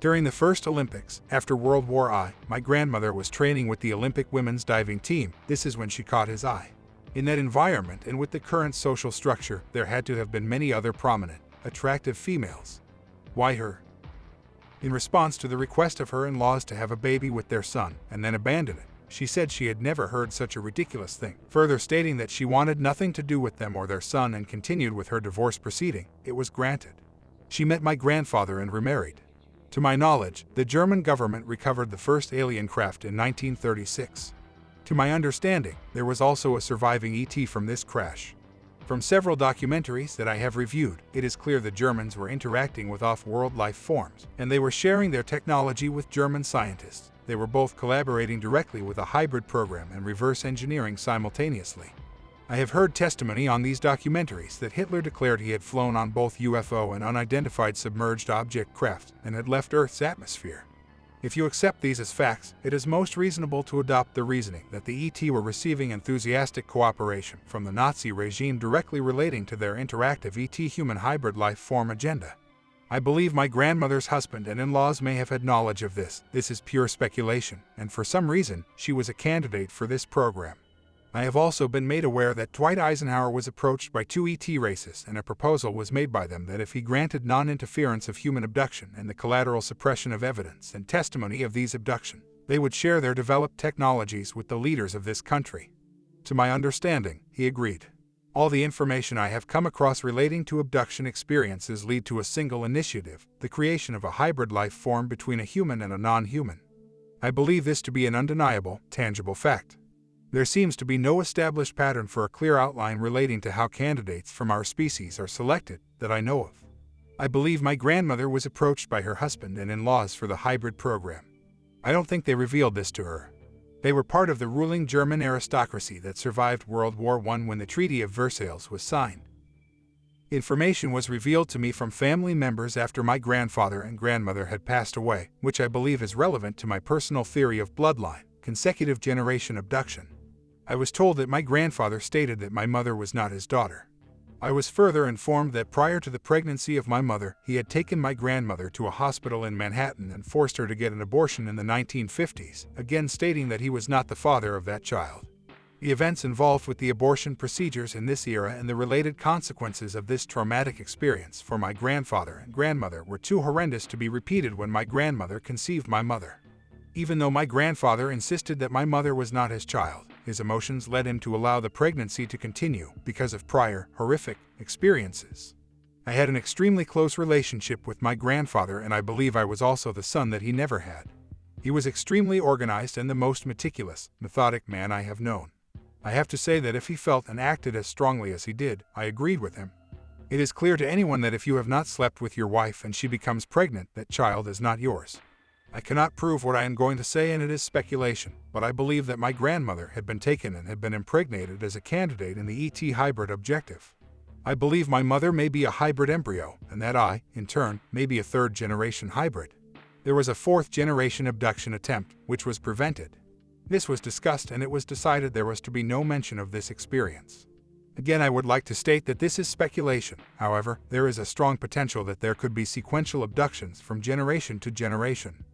During the first Olympics, after World War I, my grandmother was training with the Olympic women's diving team. This is when she caught his eye. In that environment and with the current social structure, there had to have been many other prominent, attractive females. Why her? In response to the request of her in-laws to have a baby with their son and then abandon it, she said she had never heard such a ridiculous thing, further stating that she wanted nothing to do with them or their son and continued with her divorce proceeding. It was granted. She met my grandfather and remarried. To my knowledge, the German government recovered the first alien craft in 1936. To my understanding, there was also a surviving ET from this crash. From several documentaries that I have reviewed, it is clear the Germans were interacting with off-world life forms, and they were sharing their technology with German scientists. They were both collaborating directly with a hybrid program and reverse engineering simultaneously. I have heard testimony on these documentaries that Hitler declared he had flown on both UFO and unidentified submerged object craft and had left Earth's atmosphere. If you accept these as facts, it is most reasonable to adopt the reasoning that the ET were receiving enthusiastic cooperation from the Nazi regime directly relating to their interactive ET-human hybrid life form agenda. I believe my grandmother's husband and in-laws may have had knowledge of this. This is pure speculation, and for some reason, she was a candidate for this program. I have also been made aware that Dwight Eisenhower was approached by 2 ET races, and a proposal was made by them that if he granted non-interference of human abduction and the collateral suppression of evidence and testimony of these abductions, they would share their developed technologies with the leaders of this country. To my understanding, he agreed. All the information I have come across relating to abduction experiences lead to a single initiative, the creation of a hybrid life form between a human and a non-human. I believe this to be an undeniable, tangible fact. There seems to be no established pattern for a clear outline relating to how candidates from our species are selected that I know of. I believe my grandmother was approached by her husband and in-laws for the hybrid program. I don't think they revealed this to her. They were part of the ruling German aristocracy that survived World War I when the Treaty of Versailles was signed. Information was revealed to me from family members after my grandfather and grandmother had passed away, which I believe is relevant to my personal theory of bloodline, consecutive generation abduction. I was told that my grandfather stated that my mother was not his daughter. I was further informed that prior to the pregnancy of my mother, he had taken my grandmother to a hospital in Manhattan and forced her to get an abortion in the 1950s, again stating that he was not the father of that child. The events involved with the abortion procedures in this era and the related consequences of this traumatic experience for my grandfather and grandmother were too horrendous to be repeated when my grandmother conceived my mother. Even though my grandfather insisted that my mother was not his child, his emotions led him to allow the pregnancy to continue because of prior, horrific experiences. I had an extremely close relationship with my grandfather, and I believe I was also the son that he never had. He was extremely organized and the most meticulous, methodic man I have known. I have to say that if he felt and acted as strongly as he did, I agreed with him. It is clear to anyone that if you have not slept with your wife and she becomes pregnant, that child is not yours. I cannot prove what I am going to say, and it is speculation, but I believe that my grandmother had been taken and had been impregnated as a candidate in the ET hybrid objective. I believe my mother may be a hybrid embryo, and that I, in turn, may be a third-generation hybrid. There was a fourth-generation abduction attempt, which was prevented. This was discussed, and it was decided there was to be no mention of this experience. Again, I would like to state that this is speculation. However, there is a strong potential that there could be sequential abductions from generation to generation.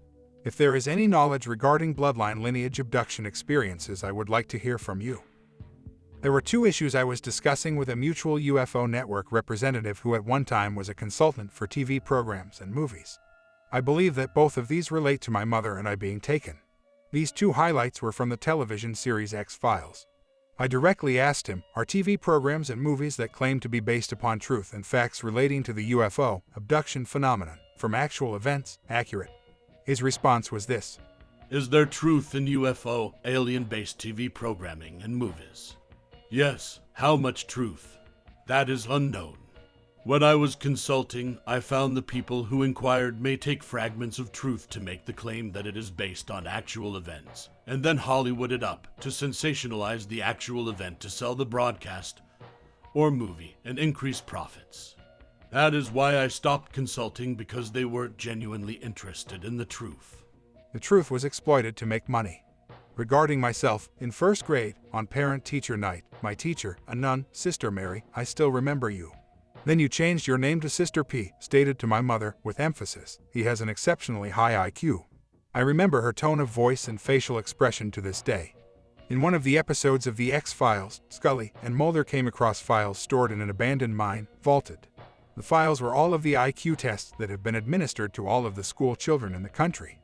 If there is any knowledge regarding bloodline lineage abduction experiences, I would like to hear from you. There were 2 issues I was discussing with a mutual UFO network representative who at one time was a consultant for TV programs and movies. I believe that both of these relate to my mother and I being taken. These 2 highlights were from the television series X-Files. I directly asked him, are TV programs and movies that claim to be based upon truth and facts relating to the UFO abduction phenomenon from actual events accurate? His response was this: Is there truth in UFO, alien-based TV programming and movies? Yes. How much truth? That is unknown. When I was consulting, I found the people who inquired may take fragments of truth to make the claim that it is based on actual events, and then Hollywood it up to sensationalize the actual event to sell the broadcast or movie and increase profits. That is why I stopped consulting, because they weren't genuinely interested in the truth. The truth was exploited to make money. Regarding myself, in 1st grade, on parent-teacher night, my teacher, a nun, Sister Mary, I still remember you. Then you changed your name to Sister P, stated to my mother, with emphasis, he has an exceptionally high IQ. I remember her tone of voice and facial expression to this day. In one of the episodes of the X-Files, Scully and Mulder came across files stored in an abandoned mine, vaulted. The files were all of the IQ tests that have been administered to all of the school children in the country.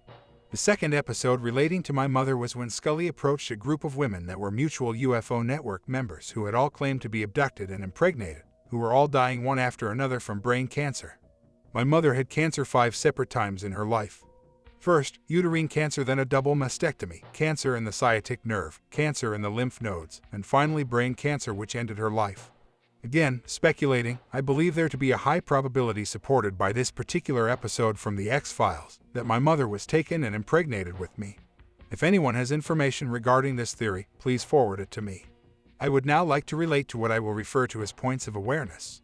The second episode relating to my mother was when Scully approached a group of women that were mutual UFO network members who had all claimed to be abducted and impregnated, who were all dying one after another from brain cancer. My mother had cancer 5 separate times in her life. First, uterine cancer, then a double mastectomy, cancer in the sciatic nerve, cancer in the lymph nodes, and finally brain cancer, which ended her life. Again, speculating, I believe there to be a high probability supported by this particular episode from the X-Files that my mother was taken and impregnated with me. If anyone has information regarding this theory, please forward it to me. I would now like to relate to what I will refer to as points of awareness.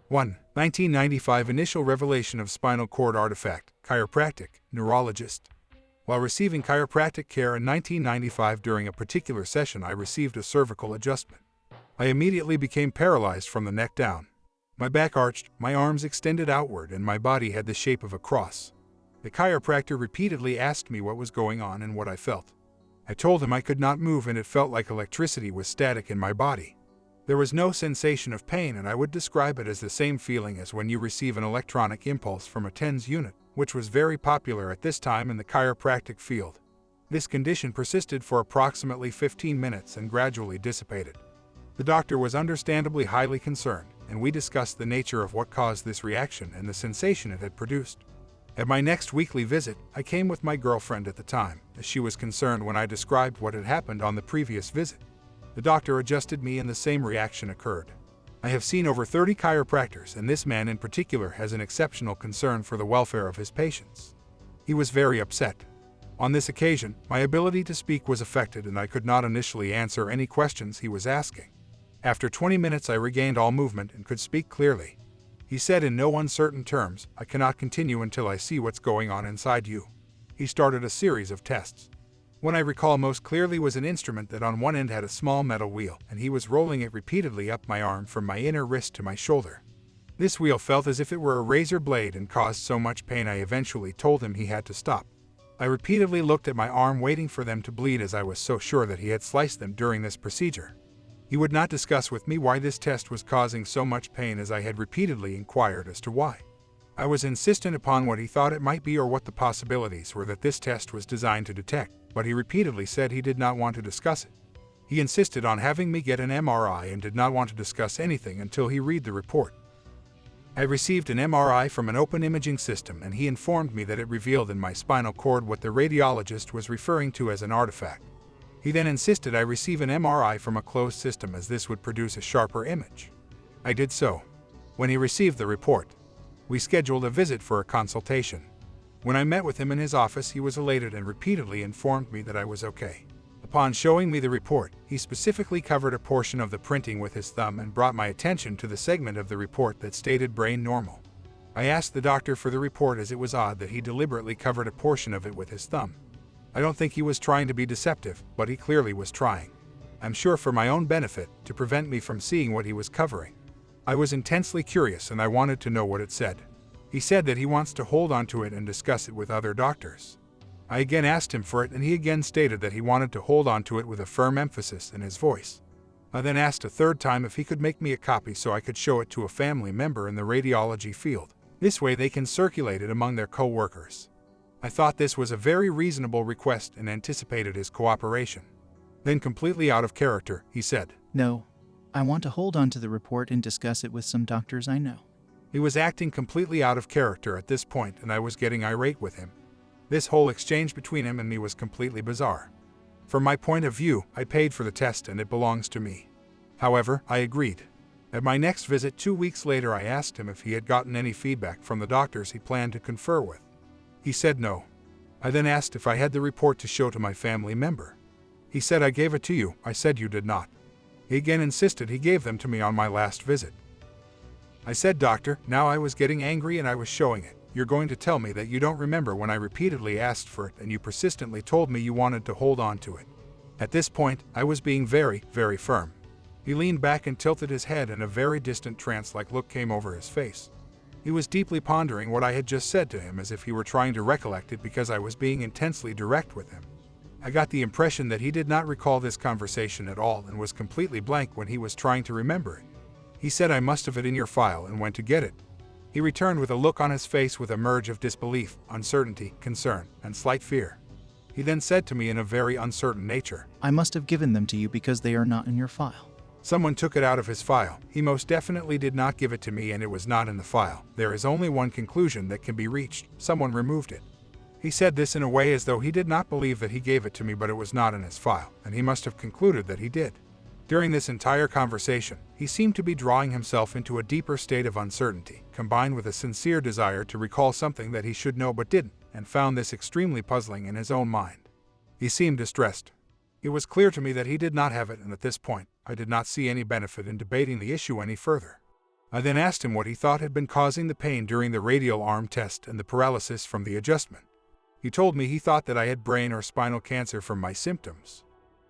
1. 1995 initial revelation of spinal cord artifact, chiropractic, neurologist. While receiving chiropractic care in 1995 during a particular session, I received a cervical adjustment. I immediately became paralyzed from the neck down. My back arched, my arms extended outward, and my body had the shape of a cross. The chiropractor repeatedly asked me what was going on and what I felt. I told him I could not move and it felt like electricity was static in my body. There was no sensation of pain, and I would describe it as the same feeling as when you receive an electronic impulse from a TENS unit, which was very popular at this time in the chiropractic field. This condition persisted for approximately 15 minutes and gradually dissipated. The doctor was understandably highly concerned, and we discussed the nature of what caused this reaction and the sensation it had produced. At my next weekly visit, I came with my girlfriend at the time, as she was concerned when I described what had happened on the previous visit. The doctor adjusted me and the same reaction occurred. I have seen over 30 chiropractors, and this man in particular has an exceptional concern for the welfare of his patients. He was very upset. On this occasion, my ability to speak was affected and I could not initially answer any questions he was asking. After 20 minutes I regained all movement and could speak clearly. He said in no uncertain terms, "I cannot continue until I see what's going on inside you." He started a series of tests. One I recall most clearly was an instrument that on one end had a small metal wheel, and he was rolling it repeatedly up my arm from my inner wrist to my shoulder. This wheel felt as if it were a razor blade and caused so much pain I eventually told him he had to stop. I repeatedly looked at my arm waiting for them to bleed as I was so sure that he had sliced them during this procedure. He would not discuss with me why this test was causing so much pain as I had repeatedly inquired as to why. I was insistent upon what he thought it might be or what the possibilities were that this test was designed to detect, but he repeatedly said he did not want to discuss it. He insisted on having me get an MRI and did not want to discuss anything until he read the report. I received an MRI from an open imaging system, and he informed me that it revealed in my spinal cord what the radiologist was referring to as an artifact. He then insisted I receive an MRI from a closed system as this would produce a sharper image. I did so. When he received the report, we scheduled a visit for a consultation. When I met with him in his office, he was elated and repeatedly informed me that I was okay. Upon showing me the report, he specifically covered a portion of the printing with his thumb and brought my attention to the segment of the report that stated brain normal. I asked the doctor for the report as it was odd that he deliberately covered a portion of it with his thumb. I don't think he was trying to be deceptive, but he clearly was trying. I'm sure for my own benefit, to prevent me from seeing what he was covering. I was intensely curious and I wanted to know what it said. He said that he wants to hold onto it and discuss it with other doctors. I again asked him for it and he again stated that he wanted to hold onto it with a firm emphasis in his voice. I then asked a third time if he could make me a copy so I could show it to a family member in the radiology field. This way they can circulate it among their co-workers. I thought this was a very reasonable request and anticipated his cooperation. Then, completely out of character, he said, "No, I want to hold on to the report and discuss it with some doctors I know." He was acting completely out of character at this point, and I was getting irate with him. This whole exchange between him and me was completely bizarre. From my point of view, I paid for the test and it belongs to me. However, I agreed. At my next visit 2 weeks later, I asked him if he had gotten any feedback from the doctors he planned to confer with. He said no. I then asked if I had the report to show to my family member. He said, "I gave it to you." I said, "You did not." He again insisted he gave them to me on my last visit. I said, "Doctor," now I was getting angry and I was showing it. "You're going to tell me that you don't remember when I repeatedly asked for it and you persistently told me you wanted to hold on to it." At this point, I was being very, very firm. He leaned back and tilted his head and a very distant trance-like look came over his face. He was deeply pondering what I had just said to him as if he were trying to recollect it because I was being intensely direct with him. I got the impression that he did not recall this conversation at all and was completely blank when he was trying to remember it. He said, "I must have it in your file," and went to get it. He returned with a look on his face with a merge of disbelief, uncertainty, concern, and slight fear. He then said to me in a very uncertain nature, "I must have given them to you because they are not in your file." "Someone took it out of his file. He most definitely did not give it to me and it was not in the file. There is only one conclusion that can be reached. Someone removed it." He said this in a way as though he did not believe that he gave it to me but it was not in his file, and he must have concluded that he did. During this entire conversation, he seemed to be drawing himself into a deeper state of uncertainty, combined with a sincere desire to recall something that he should know but didn't, and found this extremely puzzling in his own mind. He seemed distressed. It was clear to me that he did not have it, and at this point, I did not see any benefit in debating the issue any further. I then asked him what he thought had been causing the pain during the radial arm test and the paralysis from the adjustment. He told me he thought that I had brain or spinal cancer from my symptoms.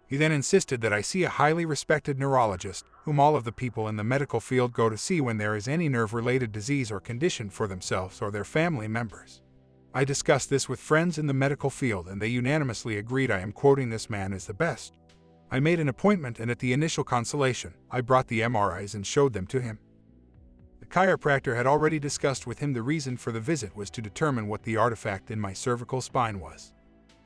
He then insisted that I see a highly respected neurologist, whom all of the people in the medical field go to see when there is any nerve-related disease or condition for themselves or their family members. I discussed this with friends in the medical field, and they unanimously agreed I am quoting this man as the best. I made an appointment, and at the initial consultation, I brought the MRIs and showed them to him. The chiropractor had already discussed with him the reason for the visit was to determine what the artifact in my cervical spine was.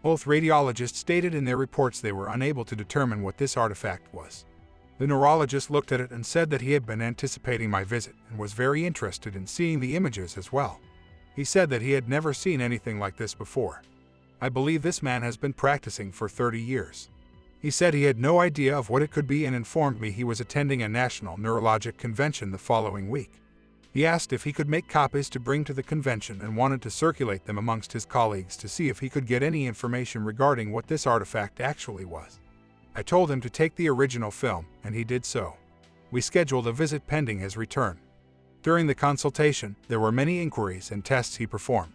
Both radiologists stated in their reports they were unable to determine what this artifact was. The neurologist looked at it and said that he had been anticipating my visit and was very interested in seeing the images as well. He said that he had never seen anything like this before. I believe this man has been practicing for 30 years. He said he had no idea of what it could be and informed me he was attending a national neurologic convention the following week. He asked if he could make copies to bring to the convention and wanted to circulate them amongst his colleagues to see if he could get any information regarding what this artifact actually was. I told him to take the original film, and he did so. We scheduled a visit pending his return. During the consultation, there were many inquiries and tests he performed.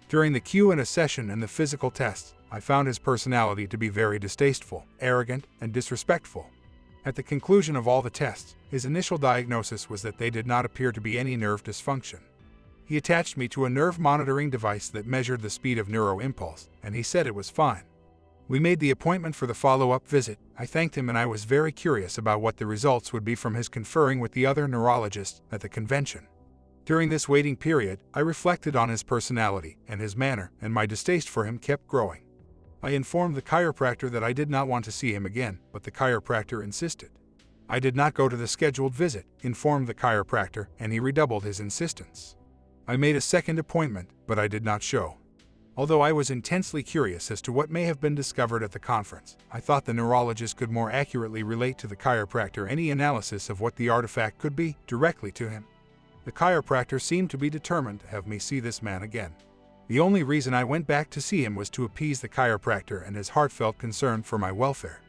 During the Q&A session and the physical tests, I found his personality to be very distasteful, arrogant, and disrespectful. At the conclusion of all the tests, his initial diagnosis was that they did not appear to be any nerve dysfunction. He attached me to a nerve monitoring device that measured the speed of neuroimpulse, and he said it was fine. We made the appointment for the follow-up visit. I thanked him, and I was very curious about what the results would be from his conferring with the other neurologists at the convention. During this waiting period, I reflected on his personality and his manner, and my distaste for him kept growing. I informed the chiropractor that I did not want to see him again, but the chiropractor insisted. I did not go to the scheduled visit, informed the chiropractor, and he redoubled his insistence. I made a second appointment, but I did not show. Although I was intensely curious as to what may have been discovered at the conference, I thought the neurologist could more accurately relate to the chiropractor any analysis of what the artifact could be directly to him. The chiropractor seemed to be determined to have me see this man again. The only reason I went back to see him was to appease the chiropractor and his heartfelt concern for my welfare.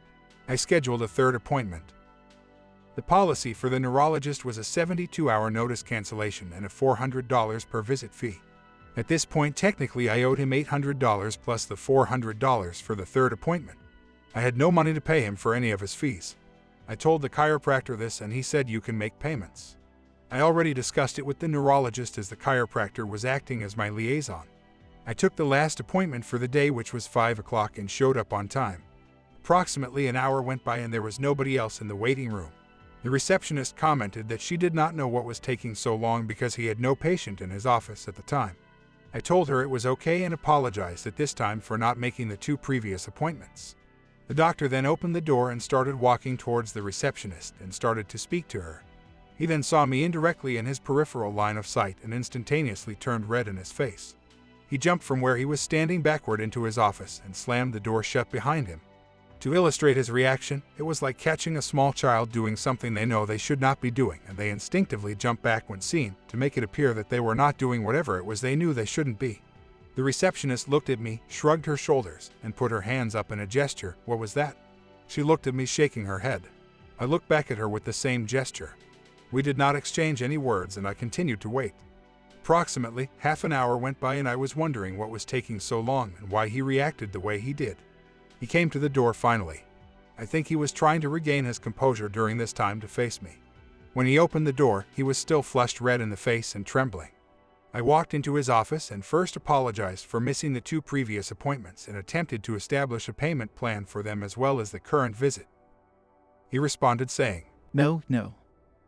I scheduled a third appointment. The policy for the neurologist was a 72-hour notice cancellation and a $400 per visit fee. At this point, technically, I owed him $800 plus the $400 for the third appointment. I had no money to pay him for any of his fees. I told the chiropractor this, and he said you can make payments. I already discussed it with the neurologist, as the chiropractor was acting as my liaison. I took the last appointment for the day, which was 5 o'clock, and showed up on time. Approximately an hour went by and there was nobody else in the waiting room. The receptionist commented that she did not know what was taking so long because he had no patient in his office at the time. I told her it was okay and apologized at this time for not making the 2 previous appointments. The doctor then opened the door and started walking towards the receptionist and started to speak to her. He then saw me indirectly in his peripheral line of sight and instantaneously turned red in his face. He jumped from where he was standing backward into his office and slammed the door shut behind him. To illustrate his reaction, it was like catching a small child doing something they know they should not be doing, and they instinctively jump back when seen, to make it appear that they were not doing whatever it was they knew they shouldn't be. The receptionist looked at me, shrugged her shoulders, and put her hands up in a gesture. What was that? She looked at me, shaking her head. I looked back at her with the same gesture. We did not exchange any words, and I continued to wait. Approximately half an hour went by, and I was wondering what was taking so long and why he reacted the way he did. He came to the door finally. I think he was trying to regain his composure during this time to face me. When he opened the door, he was still flushed red in the face and trembling. I walked into his office and first apologized for missing the 2 previous appointments and attempted to establish a payment plan for them as well as the current visit. He responded saying, No,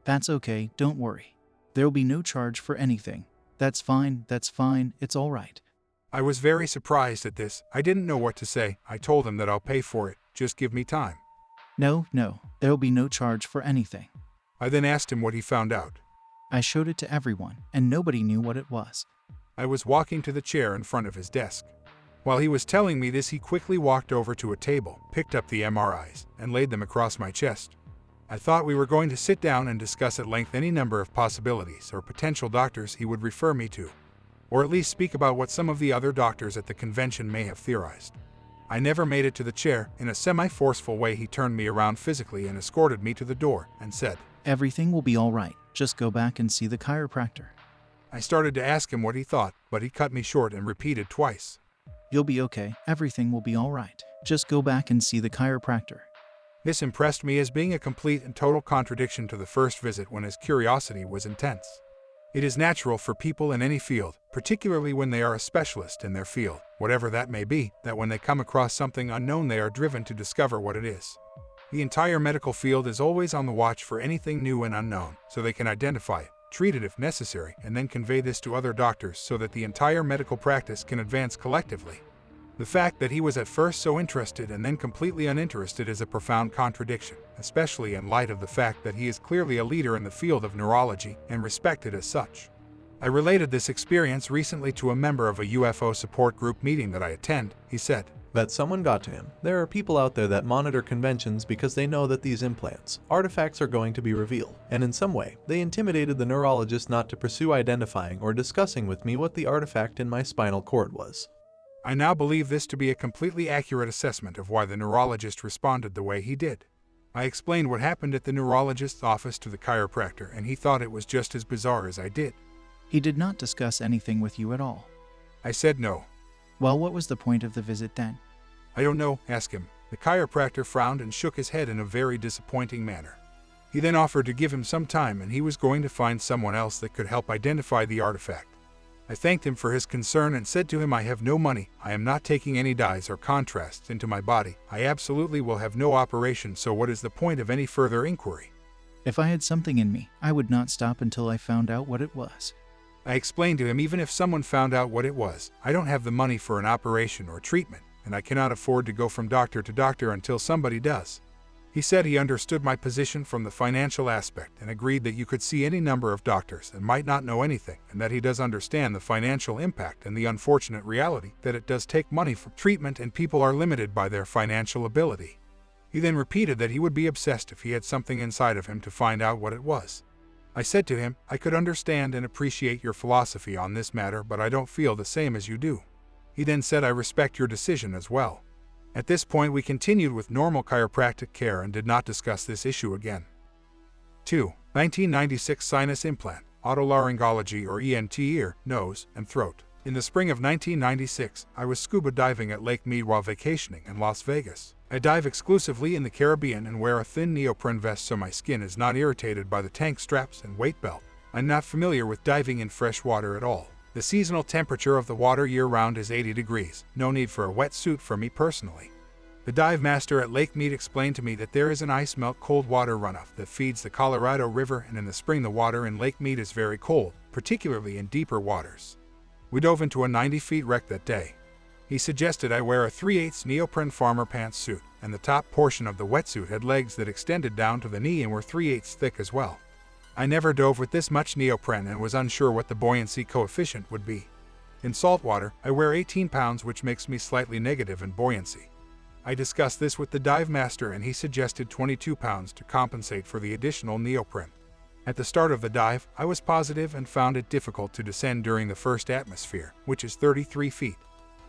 that's okay, don't worry. There'll be no charge for anything. That's fine, it's all right. I was very surprised at this. I didn't know what to say. I told him that I'll pay for it, just give me time. No, there'll be no charge for anything. I then asked him what he found out. I showed it to everyone, and nobody knew what it was. I was walking to the chair in front of his desk. While he was telling me this, he quickly walked over to a table, picked up the MRIs, and laid them across my chest. I thought we were going to sit down and discuss at length any number of possibilities or potential doctors he would refer me to, or at least speak about what some of the other doctors at the convention may have theorized. I never made it to the chair. In a semi-forceful way, he turned me around physically and escorted me to the door and said, Everything will be all right. Just go back and see the chiropractor. I started to ask him what he thought, but he cut me short and repeated twice, You'll be okay. Everything will be all right. Just go back and see the chiropractor. This impressed me as being a complete and total contradiction to the first visit when his curiosity was intense. It is natural for people in any field, particularly when they are a specialist in their field, whatever that may be, that when they come across something unknown they are driven to discover what it is. The entire medical field is always on the watch for anything new and unknown, so they can identify it, treat it if necessary, and then convey this to other doctors so that the entire medical practice can advance collectively. The fact that he was at first so interested and then completely uninterested is a profound contradiction, especially in light of the fact that he is clearly a leader in the field of neurology and respected as such. I related this experience recently to a member of a UFO support group meeting that I attend. He said that someone got to him. There are people out there that monitor conventions because they know that these implants, artifacts are going to be revealed, and in some way, they intimidated the neurologist not to pursue identifying or discussing with me what the artifact in my spinal cord was. I now believe this to be a completely accurate assessment of why the neurologist responded the way he did. I explained what happened at the neurologist's office to the chiropractor, and he thought it was just as bizarre as I did. He did not discuss anything with you at all. I said no. Well, what was the point of the visit then? I don't know, ask him. The chiropractor frowned and shook his head in a very disappointing manner. He then offered to give him some time and he was going to find someone else that could help identify the artifact. I thanked him for his concern and said to him, I have no money, I am not taking any dyes or contrasts into my body, I absolutely will have no operation, so what is the point of any further inquiry? If I had something in me, I would not stop until I found out what it was. I explained to him, even if someone found out what it was, I don't have the money for an operation or treatment, and I cannot afford to go from doctor to doctor until somebody does. He said he understood my position from the financial aspect and agreed that you could see any number of doctors and might not know anything, and that he does understand the financial impact and the unfortunate reality that it does take money for treatment and people are limited by their financial ability. He then repeated that he would be obsessed if he had something inside of him to find out what it was. I said to him, I could understand and appreciate your philosophy on this matter, but I don't feel the same as you do. He then said, I respect your decision as well. At this point, we continued with normal chiropractic care and did not discuss this issue again. 2. 1996 sinus implant, otolaryngology or ENT, ear, nose, and throat. In the spring of 1996, I was scuba diving at Lake Mead while vacationing in Las Vegas. I dive exclusively in the Caribbean and wear a thin neoprene vest so my skin is not irritated by the tank straps and weight belt. I'm not familiar with diving in fresh water at all. The seasonal temperature of the water year-round is 80 degrees. No need for a wetsuit for me personally. The dive master at Lake Mead explained to me that there is an ice melt cold water runoff that feeds the Colorado River, and in the spring the water in Lake Mead is very cold, particularly in deeper waters. We dove into a 90-foot wreck that day. He suggested I wear a 3/8 neoprene farmer pants suit, and the top portion of the wetsuit had legs that extended down to the knee and were 3/8 thick as well. I never dove with this much neoprene and was unsure what the buoyancy coefficient would be. In salt water, I wear 18 pounds, which makes me slightly negative in buoyancy. I discussed this with the dive master and he suggested 22 pounds to compensate for the additional neoprene. At the start of the dive, I was positive and found it difficult to descend during the first atmosphere, which is 33 feet.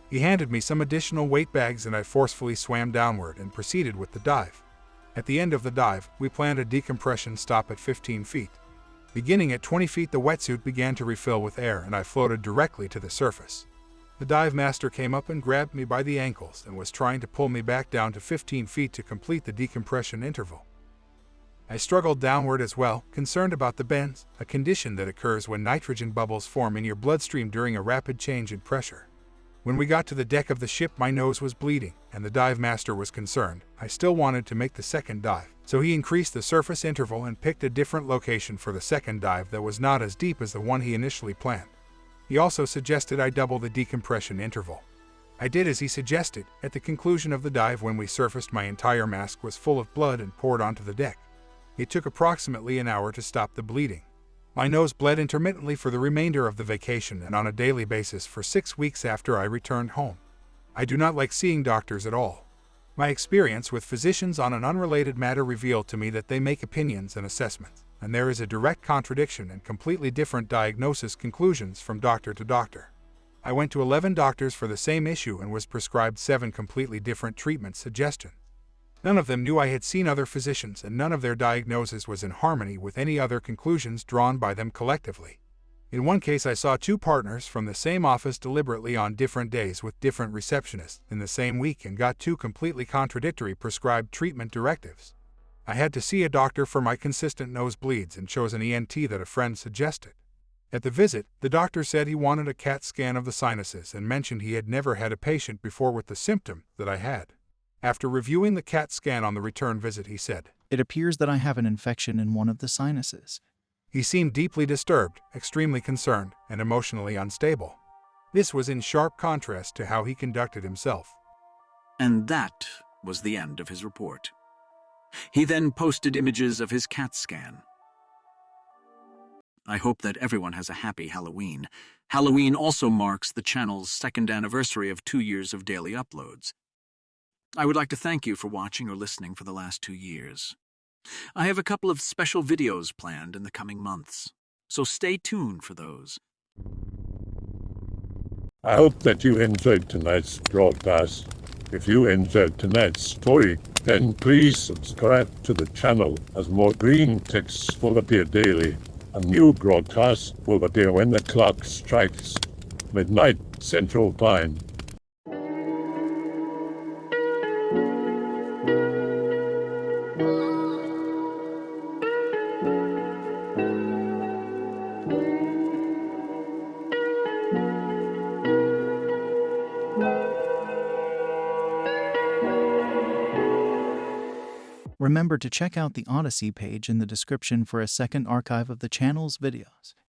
He handed me some additional weight bags and I forcefully swam downward and proceeded with the dive. At the end of the dive, we planned a decompression stop at 15 feet. Beginning at 20 feet, the wetsuit began to refill with air and I floated directly to the surface. The dive master came up and grabbed me by the ankles and was trying to pull me back down to 15 feet to complete the decompression interval. I struggled downward as well, concerned about the bends, a condition that occurs when nitrogen bubbles form in your bloodstream during a rapid change in pressure. When we got to the deck of the ship, my nose was bleeding, and the dive master was concerned. I still wanted to make the second dive, so he increased the surface interval and picked a different location for the second dive that was not as deep as the one he initially planned. He also suggested I double the decompression interval. I did as he suggested. At the conclusion of the dive, when we surfaced, my entire mask was full of blood and poured onto the deck. It took approximately an hour to stop the bleeding. My nose bled intermittently for the remainder of the vacation and on a daily basis for 6 weeks after I returned home. I do not like seeing doctors at all. My experience with physicians on an unrelated matter revealed to me that they make opinions and assessments, and there is a direct contradiction and completely different diagnosis conclusions from doctor to doctor. I went to 11 doctors for the same issue and was prescribed 7 completely different treatment suggestions. None of them knew I had seen other physicians, and none of their diagnosis was in harmony with any other conclusions drawn by them collectively. In one case, I saw 2 partners from the same office deliberately on different days with different receptionists in the same week and got 2 completely contradictory prescribed treatment directives. I had to see a doctor for my consistent nosebleeds and chose an ENT that a friend suggested. At the visit, the doctor said he wanted a CAT scan of the sinuses and mentioned he had never had a patient before with the symptom that I had. After reviewing the CAT scan on the return visit, he said, It appears that I have an infection in one of the sinuses. He seemed deeply disturbed, extremely concerned, and emotionally unstable. This was in sharp contrast to how he conducted himself. And that was the end of his report. He then posted images of his CAT scan. I hope that everyone has a happy Halloween. Halloween also marks the channel's 2nd anniversary of 2 years of daily uploads. I would like to thank you for watching or listening for the last 2 years. I have a couple of special videos planned in the coming months, so stay tuned for those. I hope that you enjoyed tonight's broadcast. If you enjoyed tonight's story, then please subscribe to the channel as more green texts will appear daily. A new broadcast will appear when the clock strikes midnight Central Time. Remember to check out the Odyssey page in the description for a second archive of the channel's videos.